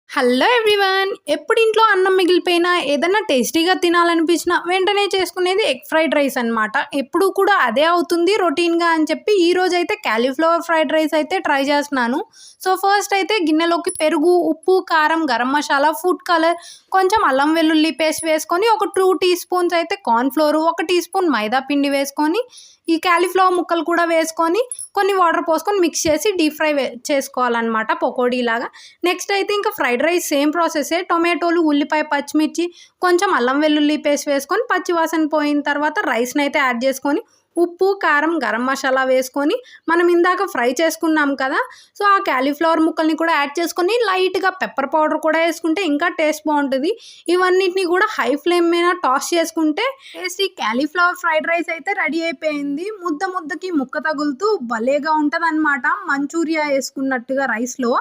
Hello everyone! ఎప్పుడు ఇంట్లో అన్నం మిగిలిపోయినా, ఏదన్నా టేస్టీగా తినాలనిపించినా వెంటనే చేసుకునేది ఎగ్ ఫ్రైడ్ రైస్ అనమాట. ఎప్పుడు కూడా అదే అవుతుంది రొటీన్‌గా అని చెప్పి ఈరోజైతే కాలీఫ్లవర్ ఫ్రైడ్ రైస్ అయితే ట్రై చేస్తున్నాను. సో, ఫస్ట్ అయితే గిన్నెలోకి పెరుగు, ఉప్పు, కారం, గరం మసాలా, ఫుడ్ కలర్, కొంచెం అల్లం వెల్లుల్లి పేస్ట్ వేసుకొని, ఒక 2 టీ స్పూన్స్ అయితే కార్న్ ఫ్లోర్, 1 టీ స్పూన్ మైదా పిండి వేసుకొని, ఈ కాలీఫ్లవర్ ముక్కలు కూడా వేసుకొని, కొన్ని వాటర్ పోసుకొని మిక్స్ చేసి డీప్ ఫ్రై చేసుకోవాలన్నమాట పకోడీలాగా. నెక్స్ట్ అయితే ఇంకా ఫ్రైడ్ రైస్ సేమ్ ప్రాసెసే. టొమాటోలు, ఉల్లిపాయ, పచ్చిమిర్చి, కొంచెం అల్లం వెల్లుల్లి పేస్ట్ వేసుకొని పచ్చి వాసన పోయిన తర్వాత రైస్‌ని అయితే యాడ్ చేసుకొని, ఉప్పు, కారం, గరం మసాలా వేసుకొని, మనం ఇందాక ఫ్రై చేసుకున్నాం కదా! సో, ఆ కాలీఫ్లవర్ ముక్కల్ని కూడా యాడ్ చేసుకొని లైట్‌గా పెప్పర్ పౌడర్ కూడా వేసుకుంటే ఇంకా టేస్ట్ బావుంటది. ఇవన్నిటిని కూడా హై ఫ్లేమ్ మీద టాస్ చేసుకుంటే టేస్టీ కాలీఫ్లవర్ ఫ్రైడ్ రైస్ అయితే రెడీ అయిపోయింది. ముద్దకి ముక్క తగులుతూ భలేగా ఉంటదనమాట. మంచూరియా యేసుకున్నట్టుగా రైస్‌లో.